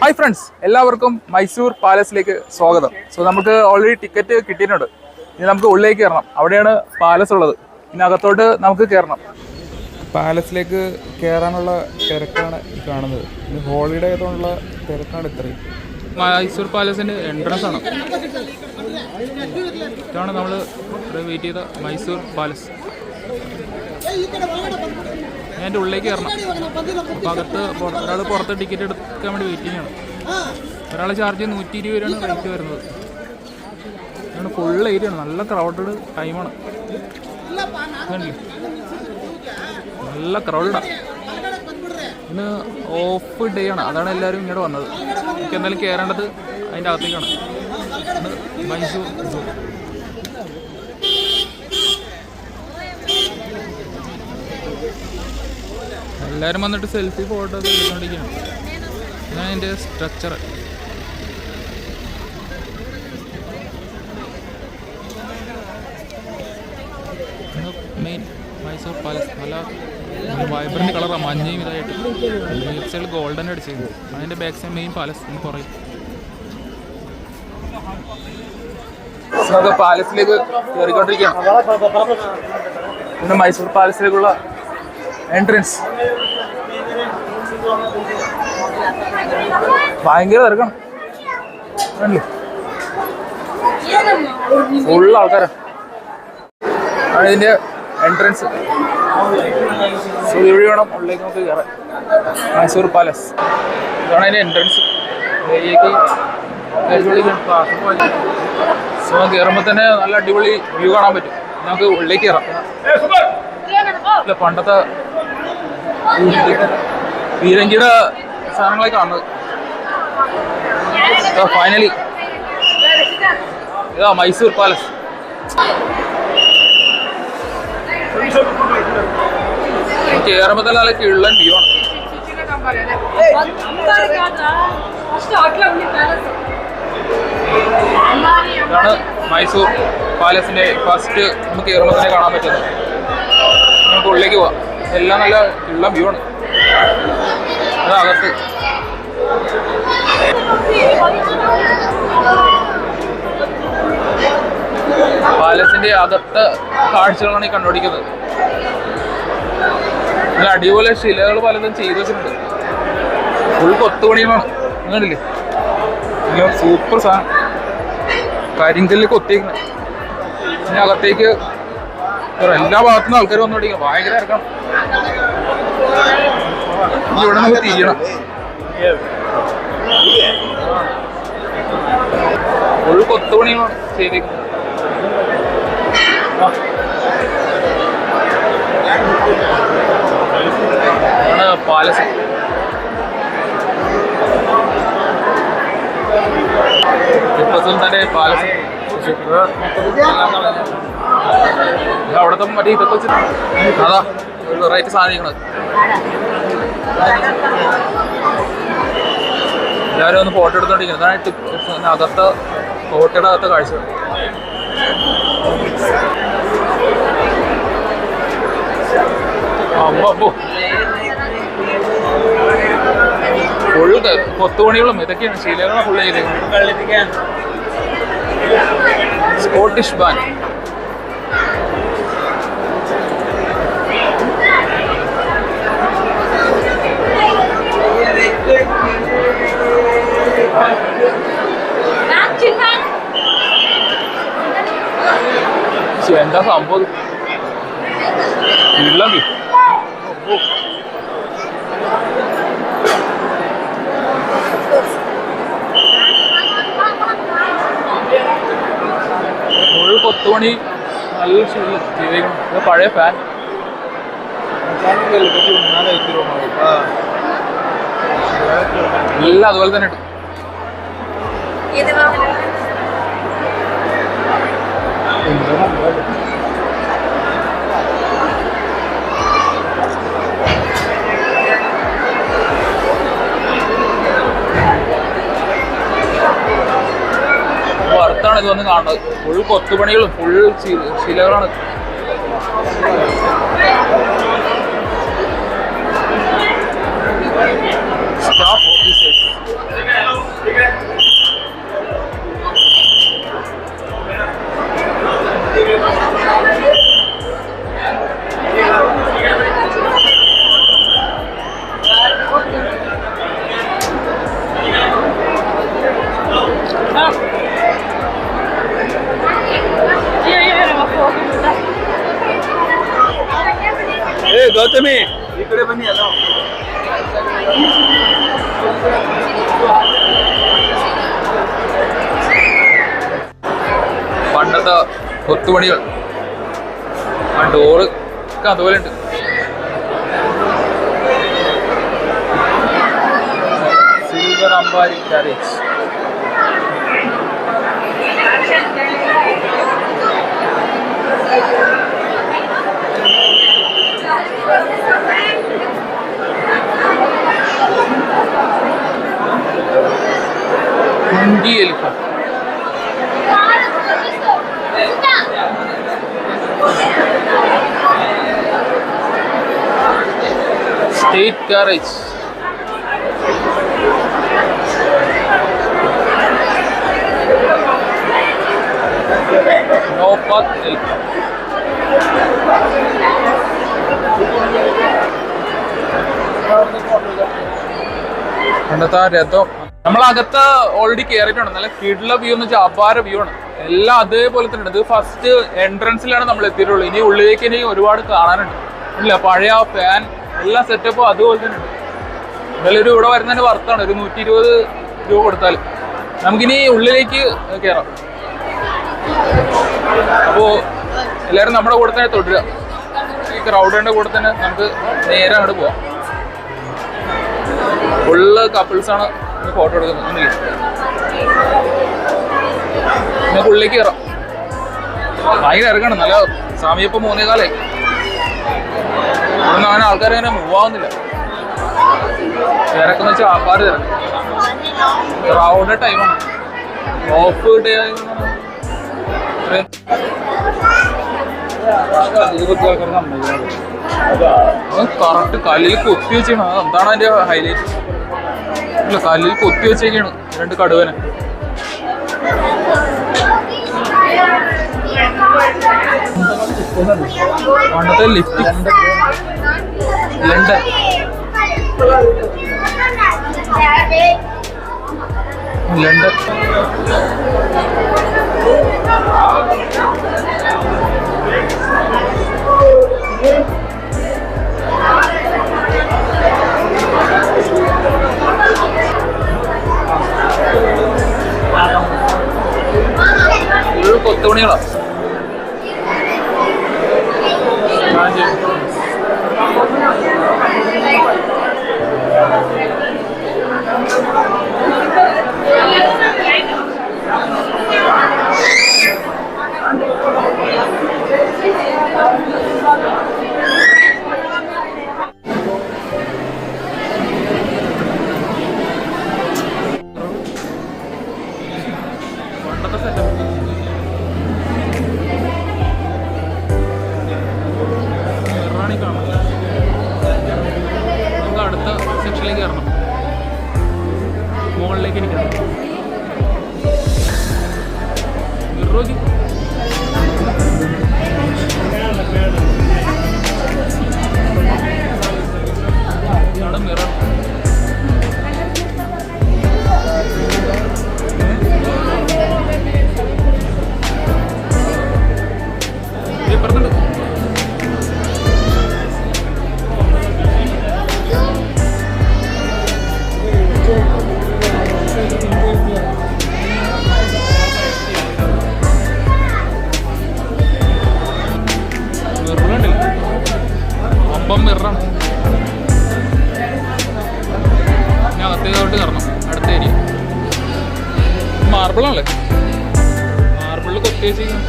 Hi friends, എല്ലാവർക്കും മൈസൂർ പാലസിലേക്ക് സ്വാഗതം. So നമുക്ക് ഓൾറെഡി ടിക്കറ്റ് കിട്ടിയിട്ടുണ്ട്. ഇനി നമുക്ക് ഉള്ളിലേക്ക് കയറണം. അവിടെയാണ് പാലസ് ഉള്ളത്. ഇനി അകത്തോട്ട് നമുക്ക് കയറണം. പാലസിലേക്ക് കയറാനുള്ള തിരക്കാണ് കാണുന്നത്. ഇനി ഹോളിഡേ ആയതുകൊണ്ടുള്ള തിരക്കാണ് ഇത്രയും. മൈസൂർ പാലസിൻ്റെ എൻട്രൻസ് ആണ്. ഇതാണ് നമ്മൾ വെയിറ്റ് ചെയ്ത മൈസൂർ പാലസ്. ഞാൻ എൻ്റെ ഉള്ളിലേക്ക് കയറണം. അപ്പോൾ അകത്ത് ഒരാൾ പുറത്ത് ടിക്കറ്റ് എടുക്കാൻ വേണ്ടി വെയിറ്റിംഗ് ആണ്. ഒരാളെ ചാർജ് 120 രൂപയാണ് റേറ്റ് വരുന്നത്. ഇതാണ് ഫുൾ ഏരിയ ആണ്. നല്ല ക്രൗഡഡ് ടൈമാണ്. നല്ല ക്രൗഡാണ്. ഇന്ന് ഓഫ് ഡേ ആണ്. അതാണ് എല്ലാവരും ഇങ്ങോട്ട് വന്നത്. എനിക്ക് എന്തായാലും കയറേണ്ടത് അതിൻ്റെ അകത്തേക്കാണ്. മൈസൂർ സൂ. എല്ലാവരും വന്നിട്ട് സെൽഫി ഫോട്ടോ ഒക്കെ എടുത്തുകൊണ്ടിരിക്കുകയാണ്. ഇതാണ് അതിൻ്റെ സ്ട്രക്ചർ. മെയിൻ മൈസൂർ പാലസ് നല്ല വൈബ്രൻ്റ് കളറാണ്. മഞ്ഞയും ഇതായിട്ട് ലെഫ്റ്റ് സൈഡിൽ ഗോൾഡൻ അടിച്ചത്. അതിൻ്റെ ബാക്ക് സൈഡ് മെയിൻ പാലസ് കുറയും. നമുക്ക് പാലസിലേക്ക് കയറിക്കൊണ്ടിരിക്കുകയാണ്. പിന്നെ മൈസൂർ പാലസിലേക്കുള്ള എൻട്രൻസ് ഭയങ്കര തിരക്കാണ്. ഫുൾ ആൾക്കാരാണ്. ആണ് ഇതിൻ്റെ എൻട്രൻസ്. സോ ഇവിടെ വേണം ഉള്ളിലേക്ക് നമുക്ക് കയറാൻ. മൈസൂർ പാലസ് ഇതാണ് അതിൻ്റെ എൻട്രൻസ്. സോ കയറുമ്പോൾ തന്നെ നല്ല അടിപൊളി വ്യൂ കാണാൻ പറ്റും. നമുക്ക് ഉള്ളിലേക്ക് കയറാം. അല്ല, പണ്ടത്തെ പീരങ്കിയുടെ സാധനങ്ങളെ കാണുന്നത്. ഫൈനലി ഇതാ മൈസൂർ പാലസ്. കയറുമ്പോൾ തന്നെ നല്ല കിള്ളൻ വ്യൂ ആണ്. ഇതാണ് മൈസൂർ പാലസിന്റെ ഫസ്റ്റ് നമുക്ക് കയറുമ്പോൾ തന്നെ കാണാൻ പറ്റുന്നത്. നമുക്ക് ഉള്ളിലേക്ക് പോവാം. എല്ലാം നല്ല ഉള്ള വ്യൂ ആണ്. അതകത്ത് പാലസിന്റെ അകത്ത് കാഴ്ചകളാണ് ഈ കണ്ടുപിടിക്കുന്നത്. നല്ല അടിപൊളി ശിലകൾ പലതും ചെയ്തു വെച്ചിട്ടുണ്ട്. ഫുൾ കൊത്തുപണികളാണ്. അങ്ങനെയല്ലേ, സൂപ്പർ സാധനം. കരിങ്കല്ല് കൊത്തിയിരിക്കുന്നത്. പിന്നെ അകത്തേക്ക് എല്ലാ ഭാഗത്തുനിന്ന് ആൾക്കാർ വന്നുകൊണ്ടിരിക്കണം. ഭയങ്കര ഇറക്കണം. ഇവിടെ നമുക്ക് തീയണം. ഫുൾ കൊത്തുപണികളാണ് ചെയ്തേക്കുന്നത്. പാലസ്. ടിപ്പു സുൽത്താന്റെ പാലസ്. അവിടത്തെ മറ്റേ ഇതൊക്കെ വെച്ചിട്ട് അതാ ഒരു വെറൈറ്റി സാധനങ്ങള്. എല്ലാവരും ഒന്ന് ഫോട്ടോ എടുത്തോണ്ടിരിക്കുന്നത്. അതാണ് ടിപ്പു അകത്ത് കോട്ടയുടെ അകത്തെ കാഴ്ച. അമ്മോ, ഫുള്ള് കൊത്തുപണികളും ഇതൊക്കെയാണ്. ശീലകളാണ് ഫുള്ള് ചെയ്തേക്കുന്നത്. Scottish band. എന്താ സംഭവം? ഇള്ളി ഫുൾ കൊത്തുപണി. നല്ല ചെയ്തേക്കണം. പഴയ ഫാൻ. എല്ലാം അതുപോലെ തന്നെ ഉണ്ട്. വറുത്താണ് ഇത് വന്ന് കാണുന്നത്. ഫുൾ കൊത്തുപണികളും ഫുൾ ശിലകളാണ്. Stop officers. तुम्ही इकडे पण या ना. പണ്ടത്തെ കൊത്തുപണികൾ ആ ഡോറ് ഒക്കെ അതുപോലെ ഉണ്ട്. സിൽവർ അമ്പാരി കാരേജ്. Elephant state carriage. നോപാത്ത് എലിഫന്റ്. പണ്ടത്തെ ആ രഥം നമ്മളകത്ത് ഓൾറെഡി കയറിയിട്ടുണ്ട്. നല്ല കിടില വ്യൂ എന്ന് വെച്ചാൽ അപാര വ്യൂ ആണ്. എല്ലാം അതേപോലെ തന്നെ. ഇത് ഫസ്റ്റ് എൻട്രൻസിലാണ് നമ്മൾ എത്തിയിട്ടുള്ളൂ. ഇനി ഉള്ളിലേക്ക് ഇനി ഒരുപാട് കാണാനുണ്ട്. ഇല്ല പഴയ ഫാൻ എല്ലാ സെറ്റപ്പും അതുപോലെ തന്നെ ഉണ്ട്. എന്തായാലും ഇവിടെ വരുന്നതിന് വർത്താണ്. ഒരു 120 രൂപ കൊടുത്താൽ നമുക്കിനി ഉള്ളിലേക്ക് കയറാം. അപ്പോൾ എല്ലാവരും നമ്മുടെ കൂടെ തന്നെ തുടരുക. ഈ ക്രൗഡിൻ്റെ കൂടെ തന്നെ നമുക്ക് നേരെ അങ്ങോട്ട് പോവാം. ഫുള്ള് കപ്പിൾസാണ് ഫോട്ടോ എടുക്കുന്നത്. നമുക്ക് ഉള്ളിലേക്ക് കയറാം. ഭയങ്കര ഇറങ്ങണം. നല്ല സമയം ഇപ്പം 3:15. ഇവിടുന്ന് അങ്ങനെ ആൾക്കാരങ്ങനെ മൂവ് ആവുന്നില്ല. തിരക്കെന്ന് വെച്ചാൽ ആൾക്കാർ തിരക്ക്. ക്രൗഡ് ടൈമാണ്. ഓഫ് ഡേ കറക്റ്റ് കല്ലിൽ കൊത്തി വെച്ചാണ്. എന്താണ് അതിന്റെ ഹൈലൈറ്റ്? ഇല്ല കല്ലിൽ കൊത്തി വെച്ചേക്കാണ് 2 കടുവനെ. പണ്ടത്തെ ലിഫ്റ്റ് ലണ്ടൻ. ലണ്ടൻ കൊത്തുപണികളാ. പണ്ടത്തെ സെറ്റപ്പ്. നമുക്ക് അടുത്ത സെക്ഷനിലേക്ക് കയറണം. മുകളിലേക്ക് ഇരിക്കണം. മിറോജി ഇതാണ് മിറർ. ഇപ്പുറത്തുണ്ട്. ഒപ്പം മിററാണ്. ഞാൻ അകത്തേക്കോട്ട് കയറണം. അടുത്ത ഏരിയ മാർബിളാണല്ലേ. മാർബിളിൽ കൊത്തി വെച്ചിരിക്കണം.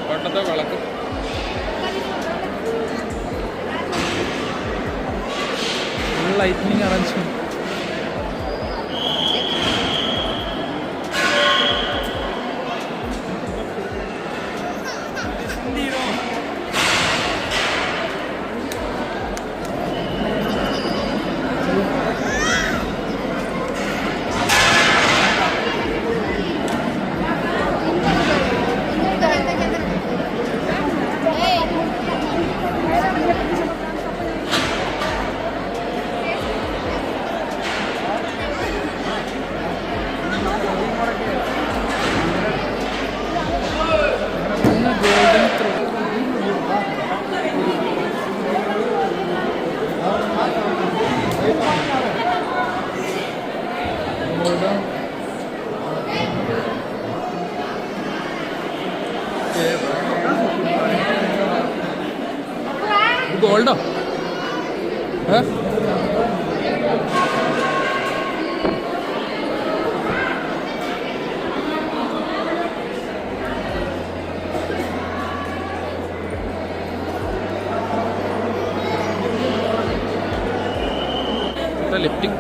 പണ്ടത്തെ വിളക്ക് ലൈറ്റിനിങ് അറേഞ്ച്മെന്റ്. ഗോൾഡോ? ലിഫ്റ്റിംഗ്.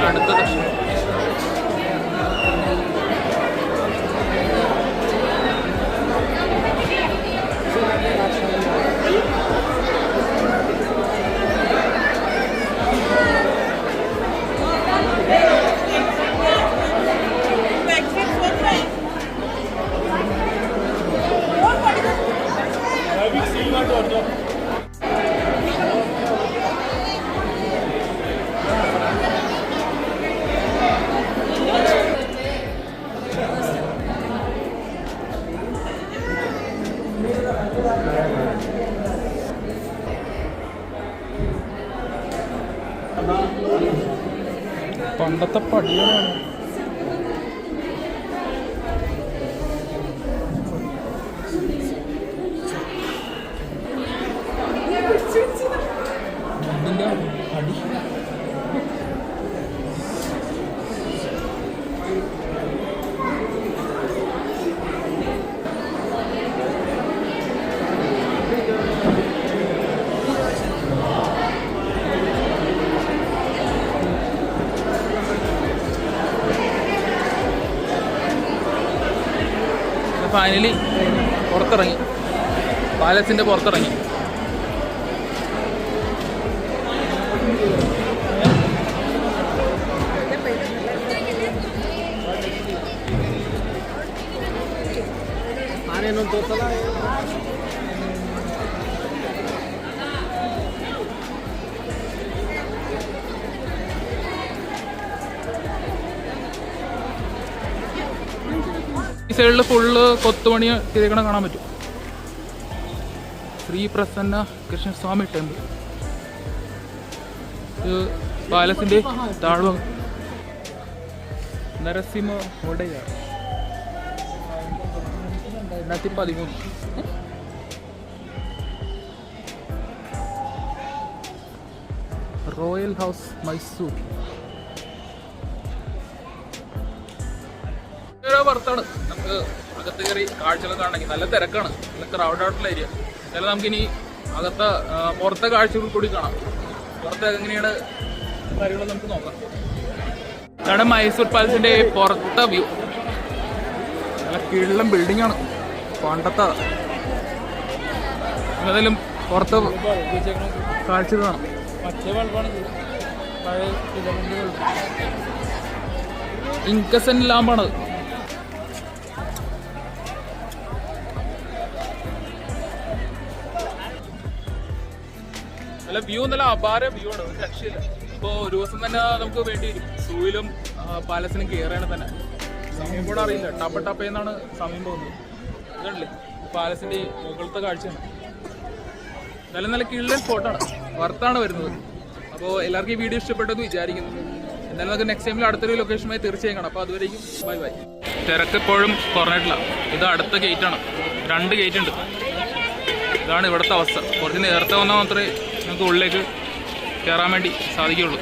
അടുത്തത് പണ്ടത്തെ പടികളാണ്. അടി ഫൈനലി പുറത്തിറങ്ങി, പാലസിൻ്റെ പുറത്തിറങ്ങി. ഈ സൈഡിൽ ഫുള്ള് കൊത്തുപണി ചെയ്തേക്കണ കാണാൻ പറ്റും. ശ്രീ പ്രസന്ന കൃഷ്ണസ്വാമി ടെമ്പിൾ. ഇത് പാലസിൻ്റെ താഴ്വ. നരസിംഹ ഒഡയാർ 2013. Royal house Mysore. പുറത്താണ്. നമുക്ക് അകത്ത് കയറി കാഴ്ചകൾ കാണണമെങ്കിൽ നല്ല തിരക്കാണ്, നല്ല ക്രൗഡ് ആയിട്ടുള്ള ഏരിയ. എന്നാലും നമുക്കിനി അകത്തെ പുറത്തെ കാഴ്ചകൾ കൂടി കാണാം. പുറത്ത് എങ്ങനെയാണ് കാര്യങ്ങൾ നമുക്ക് നോക്കാം. ഇതാണ് മൈസൂർ പാലസിൻ്റെ പുറത്തെ വ്യൂ. നല്ല കീഴിലും ബിൽഡിംഗ് ആണ്, പണ്ടത്തെ. ഏതായാലും പുറത്ത് കാഴ്ചകൾ കാണാം. ഇൻകസൻ ലാമ്പാണത്. നല്ല വ്യൂ നല്ല അപാര വ്യൂ ആണ്, ഒരു രക്ഷയില്ല. ഇപ്പോൾ ഒരു ദിവസം തന്നെ നമുക്ക് വേണ്ടി വരും സൂയിലും പാലസിനും കയറുകയാണെങ്കിൽ തന്നെ. സമയം കൂടെ അറിയില്ല, ടപ്പയെന്നാണ് സമയം പോകുന്നത്. ഇതല്ലേ പാലസിൻ്റെ മുകളിലത്തെ കാഴ്ചയാണ്. എന്തായാലും നല്ല കിള്ളൻ സ്പോട്ടാണ്, വർത്താണ് വരുന്നത്. അപ്പോൾ എല്ലാവർക്കും ഈ വീഡിയോ ഇഷ്ടപ്പെട്ടെന്ന് വിചാരിക്കുന്നു. എന്തായാലും നമുക്ക് നെക്സ്റ്റ് ടൈമിൽ അടുത്തൊരു ലൊക്കേഷനുമായി തീർച്ചയായും കാണാം. അപ്പോൾ അതുവരെയും ബൈ ബൈ. തിരക്ക് എപ്പോഴും കുറഞ്ഞിട്ടില്ല. ഇത് അടുത്ത ഗേറ്റാണ്, 2 ഗേറ്റ് ഉണ്ട്. ഇതാണ് ഇവിടുത്തെ അവസ്ഥ. കുറച്ച് നേരത്തെ വന്നാൽ മാത്രമേ നമുക്ക് ഉള്ളിലേക്ക് കയറാൻ വേണ്ടി സാധിക്കുകയുള്ളൂ.